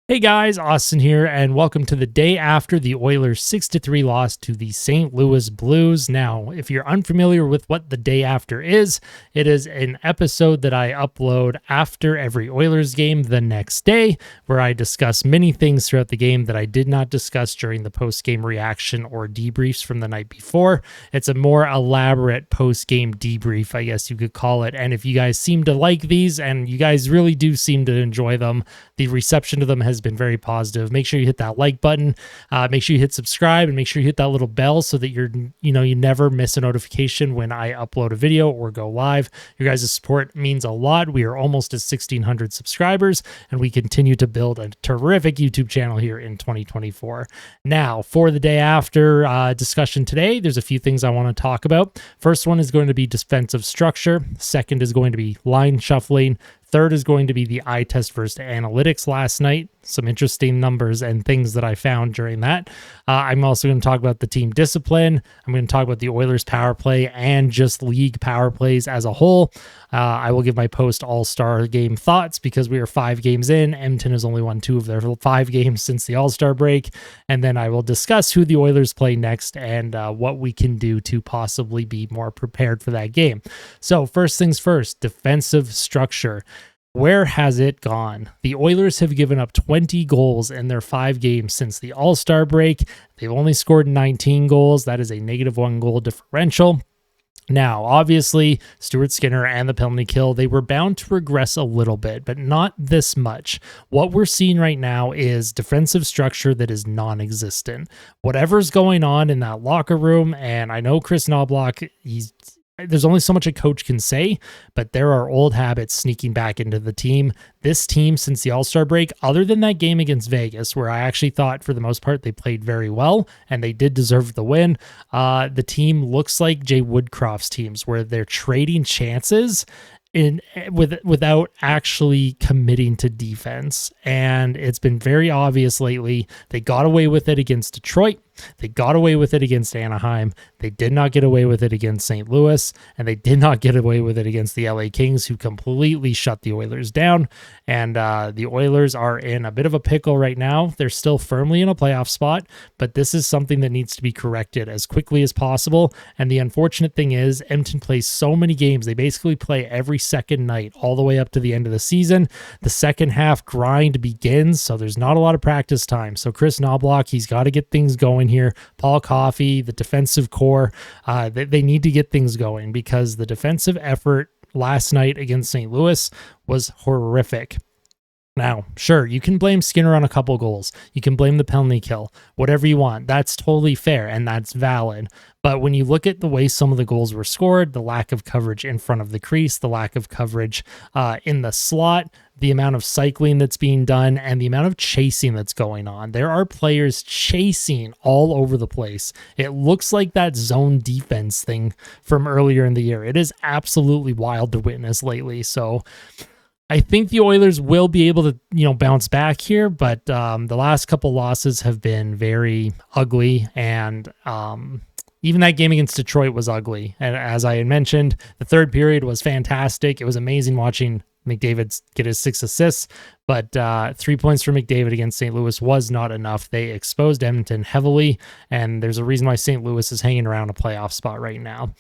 Hey guys, Austin here, and welcome to the day after the Oilers' 6-3 loss to the St. Louis Blues. Now, if you're unfamiliar with what the day after is, it is an episode that I upload after every Oilers game the next day, where I discuss many things throughout the game that I did not discuss during the post-game reaction or debriefs from the night before. It's a more elaborate post-game debrief, I guess you could call it, and if you guys seem to like these, and you guys really do seem to enjoy them, the reception to them has been very positive. Make sure you hit that like button. Make sure you hit subscribe and make sure you hit that little bell so that you never miss a notification when I upload a video or go live. Your guys' support means a lot. We are almost at 1,600 subscribers and we continue to build a terrific YouTube channel here in 2024. Now, for the day after discussion today, there's a few things I want to talk about. First one is going to be defensive structure. Second is going to be line shuffling. Third is going to be the eye test versus analytics last night. Some interesting numbers and things that I found during that. I'm also going to talk about the team discipline. I'm going to talk about the Oilers power play and just league power plays as a whole. I will give my post AllStar game thoughts because we are 5 games in. Edmonton has only won 2 of their 5 games since the AllStar break. And then I will discuss who the Oilers play next and what we can do to possibly be more prepared for that game. So first things first, defensive structure. Where has it gone? The Oilers have given up 20 goals in their 5 games since the All-Star break. They've only scored 19 goals. That is a -1 goal differential. Now, obviously, Stuart Skinner and the penalty kill, they were bound to regress a little bit, but not this much. What we're seeing right now is defensive structure that is non-existent. Whatever's going on in that locker room, and I know Chris Knobloch, there's only so much a coach can say, but there are old habits sneaking back into the team. This team, since the All-Star break, other than that game against Vegas, where I actually thought for the most part they played very well and they did deserve the win, the team looks like Jay Woodcroft's teams, where they're trading chances without actually committing to defense. And it's been very obvious lately. They got away with it against Detroit. They got away with it against Anaheim. They did not get away with it against St. Louis, and they did not get away with it against the LA Kings, who completely shut the Oilers down. And the Oilers are in a bit of a pickle right now. They're still firmly in a playoff spot, but this is something that needs to be corrected as quickly as possible. And the unfortunate thing is, Edmonton plays so many games. They basically play every second night all the way up to the end of the season. The second half grind begins, so there's not a lot of practice time. So Chris Knobloch, he's got to get things going here. Paul Coffey, the defensive core, they need to get things going because the defensive effort last night against St. Louis was horrific. Now, sure, you can blame Skinner on a couple goals. You can blame the penalty kill, whatever you want. That's totally fair and that's valid. But when you look at the way some of the goals were scored, the lack of coverage in front of the crease, the lack of coverage in the slot, the amount of cycling that's being done, and the amount of chasing that's going on. There are players chasing all over the place. It looks like that zone defense thing from earlier in the year. It is absolutely wild to witness lately. So I think the Oilers will be able to, bounce back here, but the last couple losses have been very ugly, and even that game against Detroit was ugly. And as I had mentioned, the third period was fantastic. It was amazing watching McDavid get his 6 assists, but 3 points for McDavid against St. Louis was not enough. They exposed Edmonton heavily, and there's a reason why St. Louis is hanging around a playoff spot right now.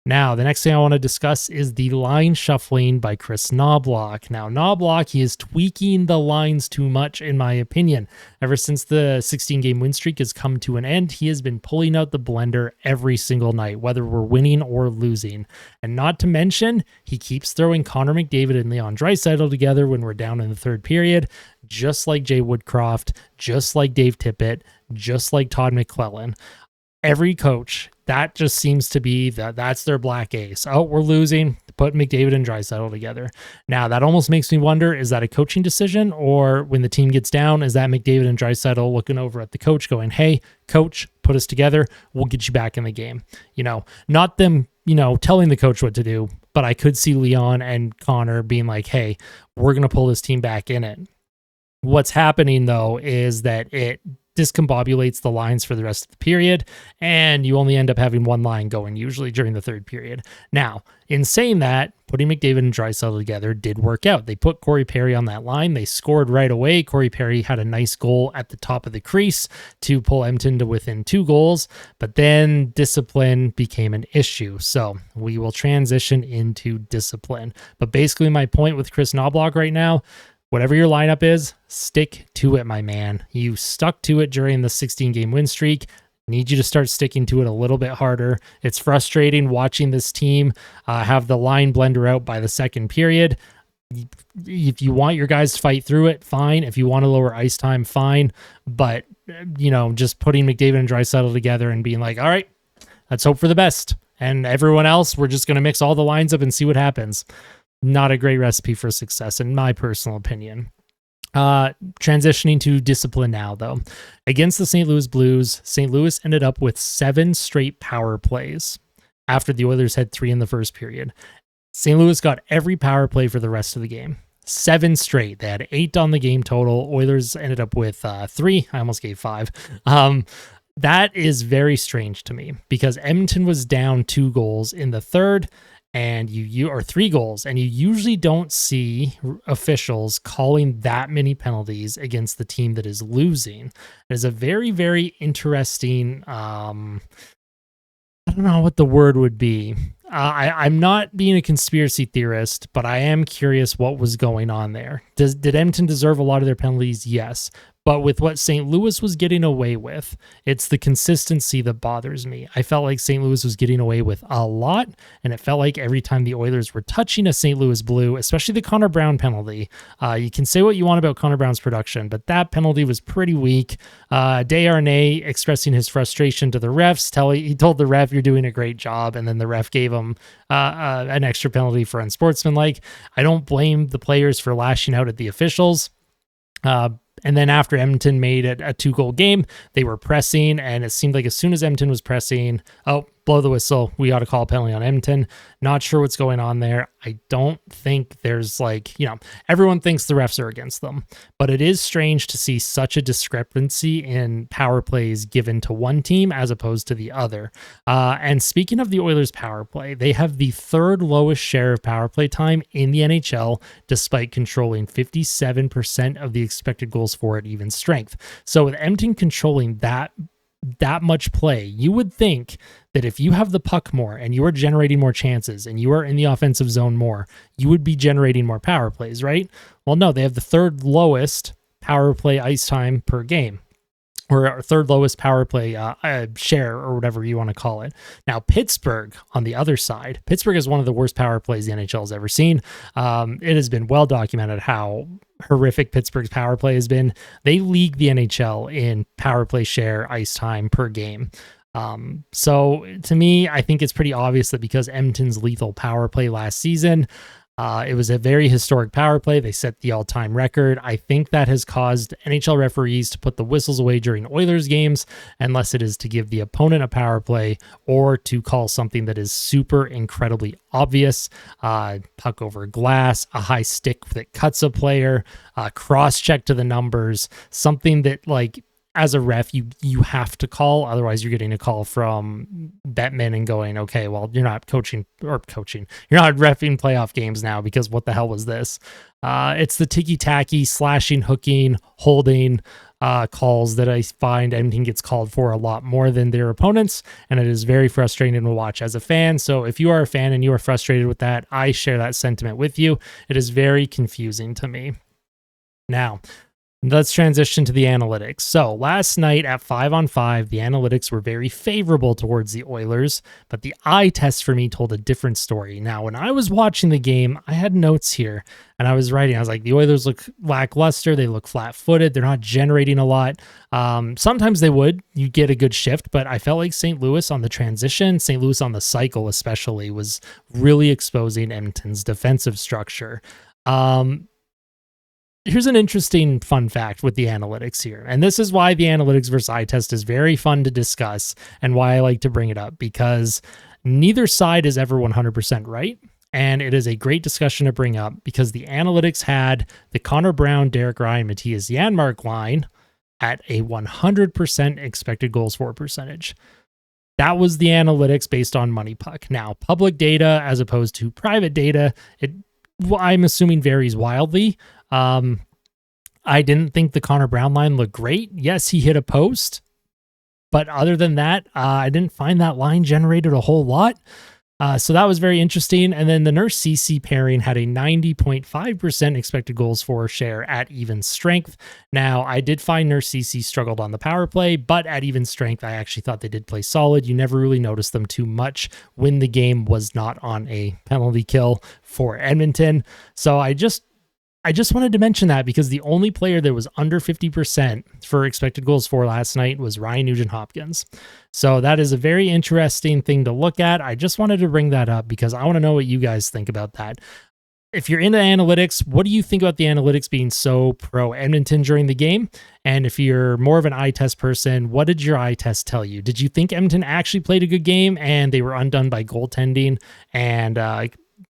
Now, the next thing I want to discuss is the line shuffling by Chris Knobloch. Now, Knobloch, he is tweaking the lines too much, in my opinion. Ever since the 16-game win streak has come to an end, he has been pulling out the blender every single night, whether we're winning or losing. And not to mention, he keeps throwing Connor McDavid and Leon Draisaitl together when we're down in the third period, just like Jay Woodcroft, just like Dave Tippett, just like Todd McClellan. Every coach, that just seems to be that's their black ace. Oh, we're losing. Put McDavid and Draisaitl together. Now, that almost makes me wonder, is that a coaching decision? Or when the team gets down, is that McDavid and Draisaitl looking over at the coach going, hey, coach, put us together. We'll get you back in the game. Not them, telling the coach what to do, but I could see Leon and Connor being like, hey, we're going to pull this team back in it. What's happening, though, is that it discombobulates the lines for the rest of the period, and you only end up having one line going usually during the third period. Now, in saying that, putting McDavid and Draisaitl together did work out. They put Corey Perry on that line. They scored right away. Corey Perry had a nice goal at the top of the crease to pull Edmonton to within 2 goals, but then discipline became an issue. So we will transition into discipline. But basically my point with Chris Knoblauch right now, whatever your lineup is, stick to it, my man. You stuck to it during the 16-game win streak. Need you to start sticking to it a little bit harder. It's frustrating watching this team have the line blender out by the second period. If you want your guys to fight through it, fine. If you want to lower ice time, fine. But, just putting McDavid and Draisaitl together and being like, all right, let's hope for the best. And everyone else, we're just going to mix all the lines up and see what happens. Not a great recipe for success, in my personal opinion. Transitioning to discipline now, though. Against the St. Louis Blues, St. Louis ended up with 7 straight power plays after the Oilers had 3 in the first period. St. Louis got every power play for the rest of the game. 7 straight. They had 8 on the game total. Oilers ended up with 3. I almost gave 5. That is very strange to me because Edmonton was down 2 goals in the third, and you are 3 goals, and you usually don't see officials calling that many penalties against the team that is losing. It is a very, very interesting, I don't know what the word would be. I'm not being a conspiracy theorist, but I am curious what was going on there. Did Edmonton deserve a lot of their penalties? Yes. But with what St. Louis was getting away with, it's the consistency that bothers me. I felt like St. Louis was getting away with a lot, and it felt like every time the Oilers were touching a St. Louis Blue, especially the Connor Brown penalty, you can say what you want about Connor Brown's production, but that penalty was pretty weak. Desharnais expressing his frustration to the refs, he told the ref, "You're doing a great job," and then the ref gave him an extra penalty for unsportsmanlike. I don't blame the players for lashing out at the officials. And then after Edmonton made it a 2-goal game, they were pressing, and it seemed like as soon as Edmonton was pressing, blow the whistle, we ought to call a penalty on Edmonton. Not sure what's going on there. I don't think there's everyone thinks the refs are against them, but it is strange to see such a discrepancy in power plays given to one team as opposed to the other. And speaking of the Oilers power play, they have the 3rd lowest share of power play time in the NHL, despite controlling 57% of the expected goals for at even strength. So with Edmonton controlling that much play, you would think that if you have the puck more and you are generating more chances and you are in the offensive zone more, you would be generating more power plays, right? Well, no, they have the 3rd lowest power play ice time per game, or 3rd lowest power play share, or whatever you want to call it. Now, Pittsburgh, on the other side, Pittsburgh is one of the worst power plays the NHL has ever seen. It has been well documented how horrific Pittsburgh's power play has been. They lead the NHL in power play share ice time per game. So to me, I think it's pretty obvious that because Edmonton's lethal power play last season, it was a very historic power play. They set the all-time record. I think that has caused NHL referees to put the whistles away during Oilers games, unless it is to give the opponent a power play or to call something that is super incredibly obvious. Puck over glass, a high stick that cuts a player, cross-check to the numbers, something that as a ref, you have to call. Otherwise, you're getting a call from Bettman and going, okay, well, you're not coaching. You're not reffing playoff games now because what the hell was this? It's the ticky-tacky, slashing, hooking, holding calls that I find Edmonton gets called for a lot more than their opponents, and it is very frustrating to watch as a fan. So if you are a fan and you are frustrated with that, I share that sentiment with you. It is very confusing to me. Now, let's transition to the analytics. So last night at 5-on-5, the analytics were very favorable towards the Oilers, but the eye test for me told a different story. Now, when I was watching the game, I had notes here and I was writing. I was like, the Oilers look lackluster. They look flat-footed. They're not generating a lot. Sometimes you get a good shift, but I felt like St. Louis on the transition, St. Louis on the cycle especially, was really exposing Edmonton's defensive structure. Here's an interesting fun fact with the analytics here. And this is why the analytics versus eye test is very fun to discuss and why I like to bring it up, because neither side is ever 100% right. And it is a great discussion to bring up because the analytics had the Connor Brown, Derek Ryan, Matthias Janmark line at a 100% expected goals for percentage. That was the analytics based on Money Puck. Now, public data as opposed to private data, I'm assuming varies wildly. I didn't think the Connor Brown line looked great. Yes, he hit a post, but other than that, I didn't find that line generated a whole lot. So that was very interesting. And then the Nurse CC pairing had a 90.5% expected goals for share at even strength. Now, I did find Nurse CC struggled on the power play, but at even strength, I actually thought they did play solid. You never really noticed them too much when the game was not on a penalty kill for Edmonton. So I just wanted to mention that because the only player that was under 50% for expected goals for last night was Ryan Nugent-Hopkins. So that is a very interesting thing to look at. I just wanted to bring that up because I want to know what you guys think about that. If you're into analytics, what do you think about the analytics being so pro Edmonton during the game? And if you're more of an eye test person, what did your eye test tell you? Did you think Edmonton actually played a good game and they were undone by goaltending and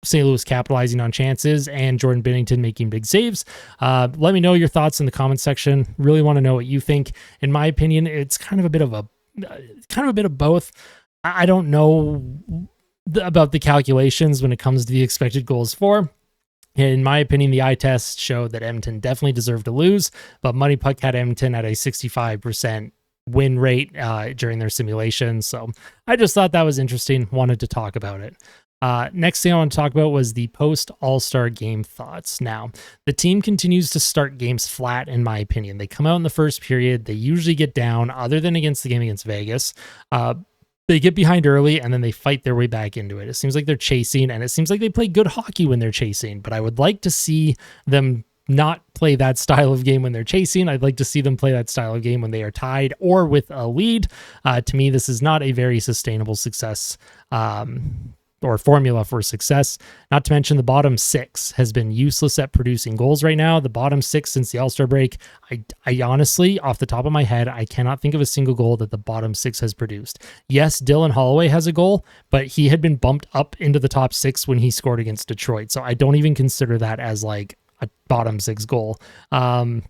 St. Louis capitalizing on chances and Jordan Binnington making big saves? Let me know your thoughts in the comments section. Really want to know what you think. In my opinion, it's kind of a bit of both. I don't know about the calculations when it comes to the expected goals for. In my opinion, the eye test showed that Edmonton definitely deserved to lose, but Money Puck had Edmonton at a 65% win rate during their simulation. So I just thought that was interesting. Wanted to talk about it. Next thing I want to talk about was the post AllStar game thoughts. Now, the team continues to start games flat, in my opinion. They come out in the first period. They usually get down, other than against the game against Vegas. They get behind early, and then they fight their way back into it. It seems like they're chasing, and it seems like they play good hockey when they're chasing, but I would like to see them not play that style of game when they're chasing. I'd like to see them play that style of game when they are tied or with a lead. To me, this is not a very sustainable success or formula for success. Not to mention the bottom six has been useless at producing goals right now. The bottom six since the All-Star break, I honestly, off the top of my head, I cannot think of a single goal that the bottom six has produced. Yes, Dylan Holloway has a goal, but he had been bumped up into the top six when he scored against Detroit. So I don't even consider that as like a bottom six goal. Janmark,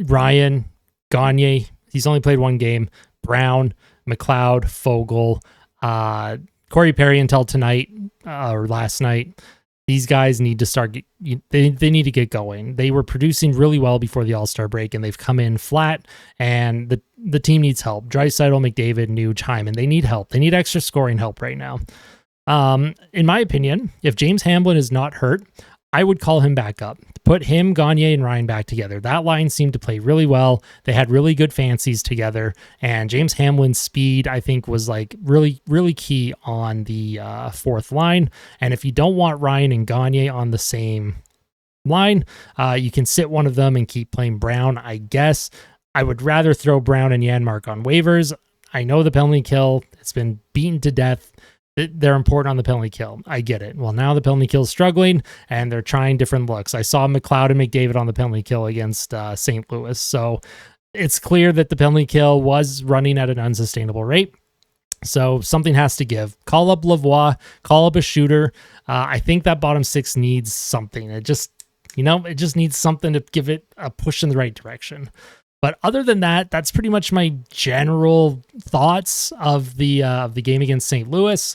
Ryan, Gagne, he's only played one game. Brown, McLeod, Fogle, Corey Perry until tonight or last night. These guys need to start. They need to get going. They were producing really well before the All-Star break, and they've come in flat. And the team needs help. Draisaitl, McDavid, Nuge, Hyman. They need help. They need extra scoring help right now. In my opinion, if James Hamblin is not hurt, I would call him back up. Put him, Gagne, and Ryan back together. That line seemed to play really well. They had really good fancies together. And James Hamlin's speed, I think, was like really, really key on the fourth line. And if you don't want Ryan and Gagne on the same line, you can sit one of them and keep playing Brown, I guess. I would rather throw Brown and Janmark on waivers. I know the penalty kill. It's been beaten to death. They're important on the penalty kill. I get it. Well, now the penalty kill is struggling, and they're trying different looks. I saw McLeod and McDavid on the penalty kill against St. Louis. So it's clear that the penalty kill was running at an unsustainable rate. So something has to give. Call up Lavoie, call up a shooter. I think that bottom six needs something. It just needs something to give it a push in the right direction. But other than that, that's pretty much my general thoughts of the game against St. Louis.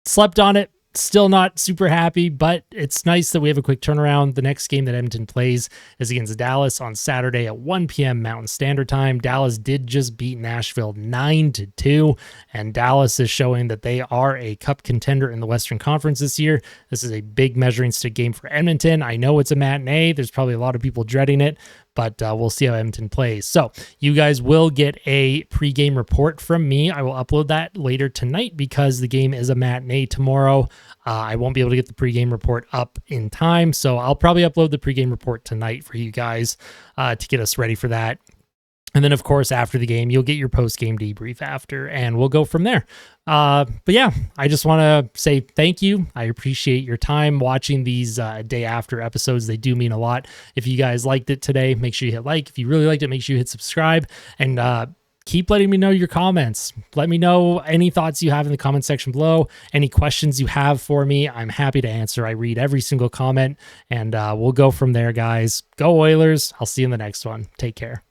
Slept on it. Still not super happy, but it's nice that we have a quick turnaround. The next game that Edmonton plays is against Dallas on Saturday at 1 p.m. Mountain Standard Time. Dallas did just beat Nashville 9-2, and Dallas is showing that they are a cup contender in the Western Conference this year. This is a big measuring stick game for Edmonton. I know it's a matinee. There's probably a lot of people dreading it, but we'll see how Edmonton plays. So you guys will get a pregame report from me. I will upload that later tonight because the game is a matinee tomorrow. I won't be able to get the pregame report up in time, so I'll probably upload the pregame report tonight for you guys to get us ready for that. And then, of course, after the game, you'll get your post-game debrief after, and we'll go from there. But yeah, I just want to say thank you. I appreciate your time watching these day after episodes. They do mean a lot. If you guys liked it today, make sure you hit like. If you really liked it, make sure you hit subscribe. And keep letting me know your comments. Let me know any thoughts you have in the comment section below, any questions you have for me. I'm happy to answer. I read every single comment, and we'll go from there, guys. Go Oilers. I'll see you in the next one. Take care.